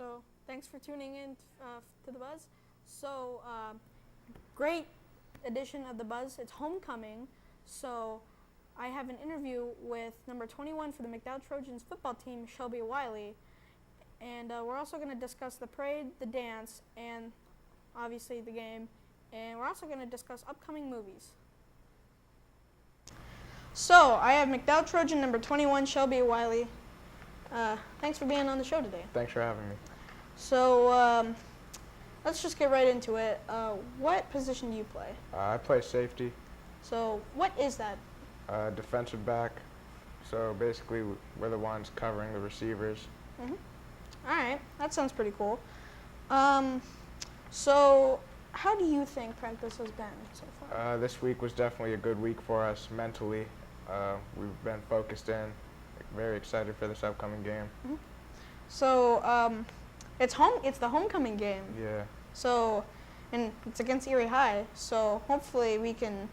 So thanks for tuning in to the Buzz. So great edition of the Buzz. It's homecoming. So I have an interview with number 21 for the McDowell Trojans football team, Shelby Wiley. And we're also going to discuss the parade, the dance, and obviously the game. And we're also going to discuss upcoming movies. So I have McDowell Trojan number 21, Shelby Wiley. Thanks for being on the show today. Thanks for having me. So let's just get right into it. What position do you play? I play safety, So what is that? defensive back. So basically, we're the ones covering the receivers. Mm-hmm. All right, that sounds pretty cool. So how do you think practice has been so far? This week was definitely a good week for us mentally. We've been focused in, very excited for this upcoming game. Mm-hmm. So it's the homecoming game. Yeah. So, and it's against Erie High. So hopefully we can.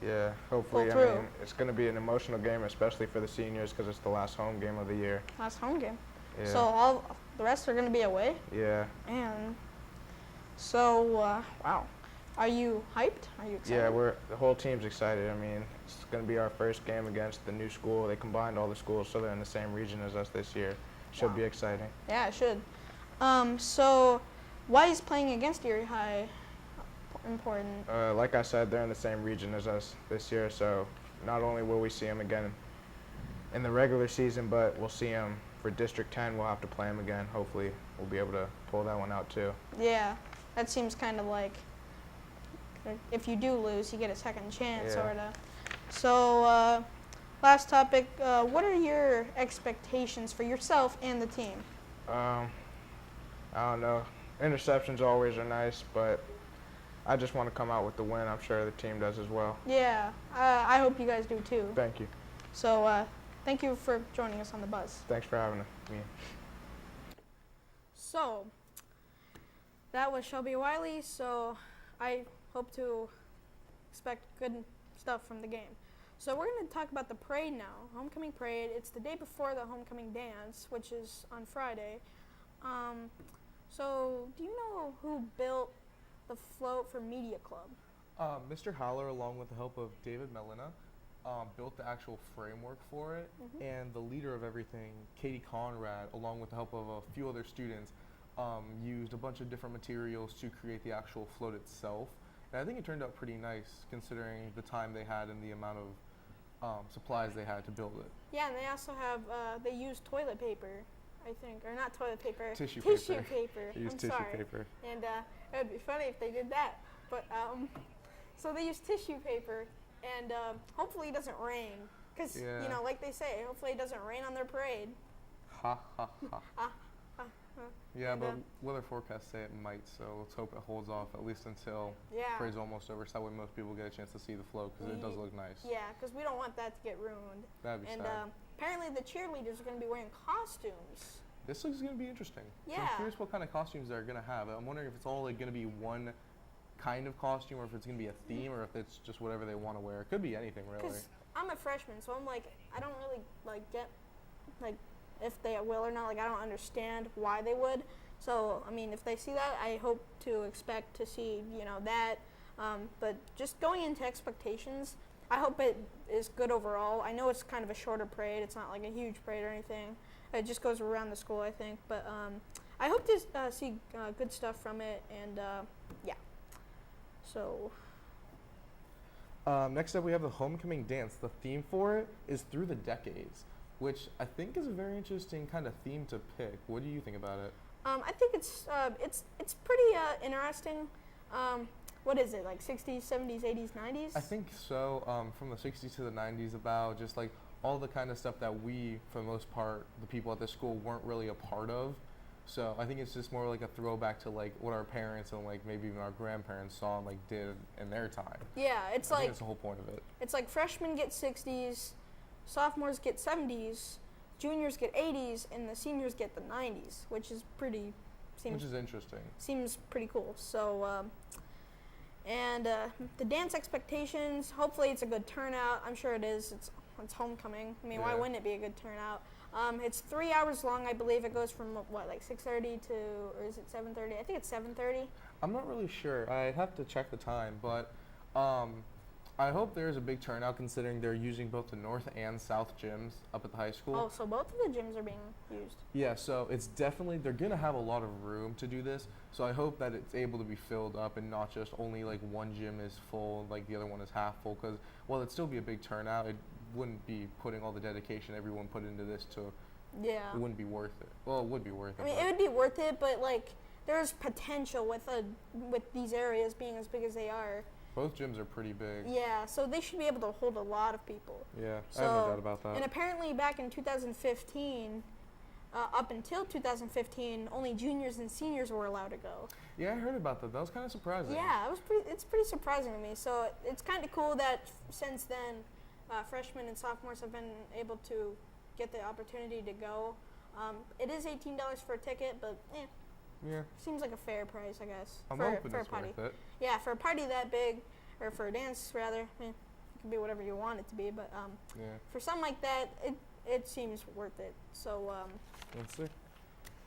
Yeah, hopefully. Pull through. I mean, it's going to be an emotional game, especially for the seniors, because it's the last home game of the year. Last home game. Yeah. So all the rest are going to be away. Yeah. And so wow, are you hyped? Are you excited? Yeah, the whole team's excited. I mean, it's going to be our first game against the new school. They combined all the schools, so they're in the same region as us this year. Should be exciting. Yeah, it should. So why is playing against Erie High important? Like I said, they're in the same region as us this year, so not only will we see them again in the regular season, but we'll see them for District 10. We'll have to play them again. Hopefully, we'll be able to pull that one out too. Yeah, that seems kind of like if you do lose, you get a second chance, Yeah. sort of. So last topic, what are your expectations for yourself and the team? I don't know. Interceptions always are nice, but I just want to come out with the win. I'm sure the team does as well. Yeah, I hope you guys do too. Thank you. So thank you for joining us on the Buzz. Thanks for having me. So that was Shelby Wiley. So I hope to expect good stuff from the game. So we're going to talk about the parade now. Homecoming parade. It's the day before the homecoming dance, which is on Friday. So do you know who built the float for Media Club? Mr. Haller, along with the help of David Melina, built the actual framework for it, and the leader of everything, Katie Conrad, along with the help of a few other students, used a bunch of different materials to create the actual float itself. And I think it turned out pretty nice, considering the time they had and the amount of supplies they had to build it. Yeah, and they also have, they use toilet paper, I think, or not toilet paper. Tissue paper. They used tissue paper. And it would be funny if they did that. But so they use tissue paper, and hopefully it doesn't rain, because Yeah. you know, like they say, hopefully it doesn't rain on their parade. Ha ha ha. Yeah, And, but weather forecasts say it might, so let's hope it holds off at least until Yeah. parade's almost over, so that way most people get a chance to see the float, because it does look nice. Yeah, because we don't want that to get ruined. That'd be And sad. apparently the cheerleaders are going to be wearing costumes. This looks going to be interesting. So Yeah. I'm curious what kind of costumes they're going to have. I'm wondering if it's all like going to be one kind of costume, or if it's going to be a theme, or if it's just whatever they want to wear. It could be anything, really. Because I'm a freshman, so I'm like, I don't really like get like if they will or not. Like I don't understand why they would. So I mean, if they see that, I hope to expect to see that. But just going into expectations, I hope it is good overall. I know it's kind of a shorter parade. It's not like a huge parade or anything. It just goes around the school, I think. But I hope to see good stuff from it. And yeah. So. Next up, we have the homecoming dance. The theme for it is Through the Decades, which I think is a very interesting kind of theme to pick. What do you think about it? I think it's pretty interesting. What is it, like 60s, 70s, 80s, 90s? I think so. From the 60s to the 90s, about just like all the kind of stuff that we, for the most part, the people at this school weren't really a part of. So I think it's just more like a throwback to like what our parents and like maybe even our grandparents saw and like did in their time. Yeah, I think that's the whole point of it. It's like freshmen get 60s, sophomores get 70s, juniors get 80s, and the seniors get the 90s, which is pretty. Which is interesting. Seems pretty cool. So, and the dance expectations. Hopefully, it's a good turnout. I'm sure it is. It's homecoming. I mean, why Yeah. wouldn't it be a good turnout? It's 3 hours long, I believe. It goes from like 6:30 to, or is it 7:30? I think it's 7:30. I'm not really sure. I have to check the time, but I hope there's a big turnout considering they're using both the north and south gyms up at the high school. Oh, so both of the gyms are being used. Yeah, so it's definitely, they're going to have a lot of room to do this. So I hope that it's able to be filled up and not just only like one gym is full, like the other one is half full. Because while it'd still be a big turnout, it wouldn't be putting all the dedication everyone put into this to, Yeah. it wouldn't be worth it. Well, it would be worth it. I mean, but it would be worth it, but like there's potential with these areas being as big as they are. both gyms are pretty big. Yeah, so they should be able to hold a lot of people. Yeah, So, I have no doubt about that. And apparently back in 2015, up until 2015, only juniors and seniors were allowed to go. Yeah, I heard about that. That was kind of surprising. Yeah, it's pretty surprising to me. So it's kind of cool that since then, freshmen and sophomores have been able to get the opportunity to go. It is $18 for a ticket, but Yeah, seems like a fair price, I guess. I'm for, hoping for a it's party. worth it. Yeah, for a party that big, or for a dance rather, it can be whatever you want it to be. But Yeah, for something like that, it seems worth it. So let's see.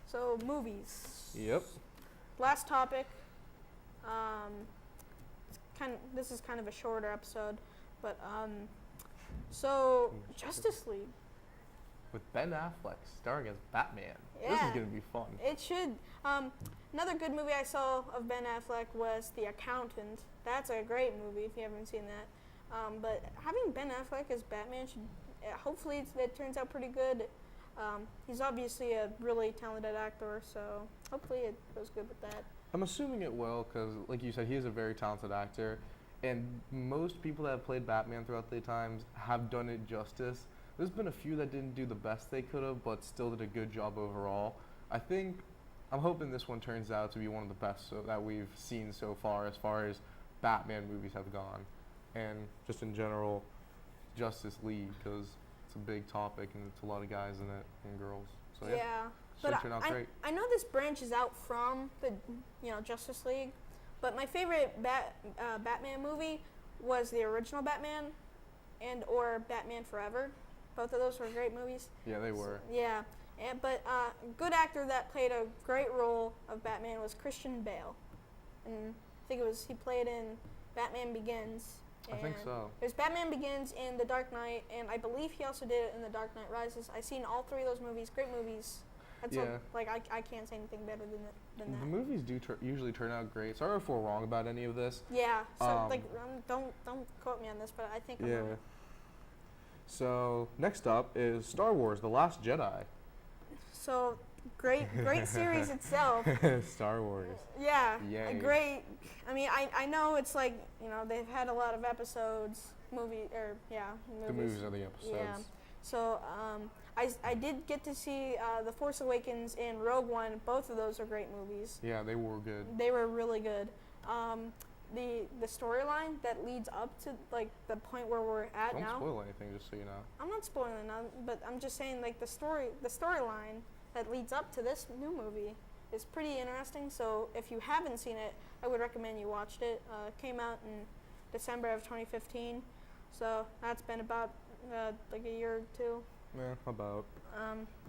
so movies. Yep. Last topic. This is kind of a shorter episode, but so Justice League. With Ben Affleck starring as Batman. This Yeah. is going to be fun. It should. Another good movie I saw of Ben Affleck was The Accountant. That's a great movie if you haven't seen that. But having Ben Affleck as Batman should, hopefully it turns out pretty good. He's obviously a really talented actor, so hopefully it goes good with that. I'm assuming it will because, like you said, he is a very talented actor. And most people that have played Batman throughout the times have done it justice. There's been a few that didn't do the best they could have, but still did a good job overall. I'm hoping this one turns out to be one of the best that we've seen so far as Batman movies have gone. And just in general, Justice League, because it's a big topic and it's a lot of guys in it and girls. So yeah, should turn out great. I know this branches out from the Justice League, but my favorite Batman movie was the original Batman or Batman Forever. Both of those were great movies. Yeah, they were. Yeah, but good actor that played a great role of Batman was Christian Bale, and I think he played in Batman Begins. I think so. There's Batman Begins and The Dark Knight, and I believe he also did it in The Dark Knight Rises. I've seen all three of those movies. Great movies. That's Yeah. I can't say anything better than that. The movies do usually turn out great. Sorry if we're wrong about any of this. Yeah. So don't quote me on this, but I think I'm Yeah. wrong. So next up is Star Wars: The Last Jedi. So great series itself. Star Wars. Yeah. Yay. Great. I mean, I know it's like they've had a lot of episodes, movies. The movies are the episodes. Yeah. So I did get to see The Force Awakens and Rogue One. Both of those are great movies. Yeah, they were good. They were really good. The storyline that leads up to like the point where we're at Don't now. spoil anything, just so you know. I'm not spoiling it, but I'm just saying like the storyline that leads up to this new movie is pretty interesting. So if you haven't seen it, I would recommend you watched it. It came out in December of 2015, so that's been about like a year or two. Yeah, about.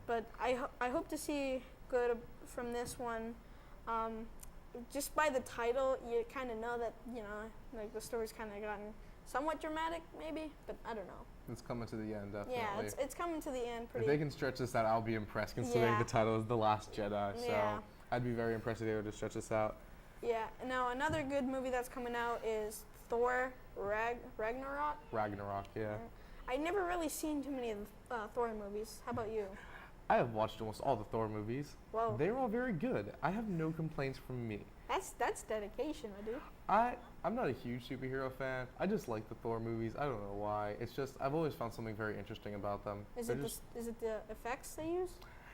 But I hope to see good from this one. Just by the title, you kind of know that like the story's kind of gotten somewhat dramatic, maybe, but I don't know. It's coming to the end, definitely. Yeah, it's coming to the end. Pretty. If they can stretch this out, I'll be impressed, considering Yeah. the title is The Last Jedi. So Yeah. I'd be very impressed if they were to stretch this out. Yeah. Now another good movie that's coming out is Thor Ragnarok. Ragnarok, yeah. I never really seen too many of Thor movies. How about you? I have watched almost all the Thor movies. Whoa. They're all very good. I have no complaints from me. That's dedication, my dude. I'm not a huge superhero fan. I just like the Thor movies. I don't know why. It's just I've always found something very interesting about them. Is it the effects they use?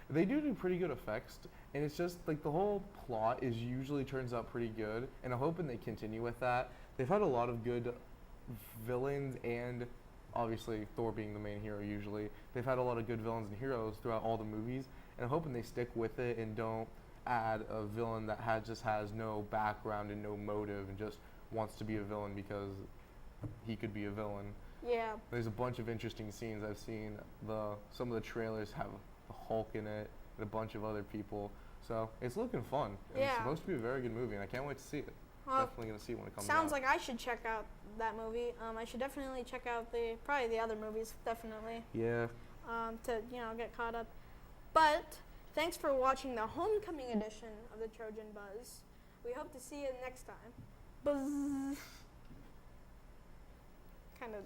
They do pretty good effects, and it's just like the whole plot usually turns out pretty good, and I'm hoping they continue with that. They've had a lot of good villains, and obviously Thor being the main hero usually. They've had a lot of good villains and heroes throughout all the movies, and I'm hoping they stick with it and don't add a villain that just has no background and no motive and just wants to be a villain because he could be a villain. Yeah. There's a bunch of interesting scenes. I've seen some of the trailers have the Hulk in it and a bunch of other people. So it's looking fun. And Yeah. It's supposed to be a very good movie, and I can't wait to see it. Well, Definitely gonna see it when it comes sounds out. like I should check out that movie. I should definitely check out probably the other movies, definitely, Yeah. to get caught up. But thanks for watching the homecoming edition of the Trojan Buzz. We hope to see you next time. Buzz. Kind of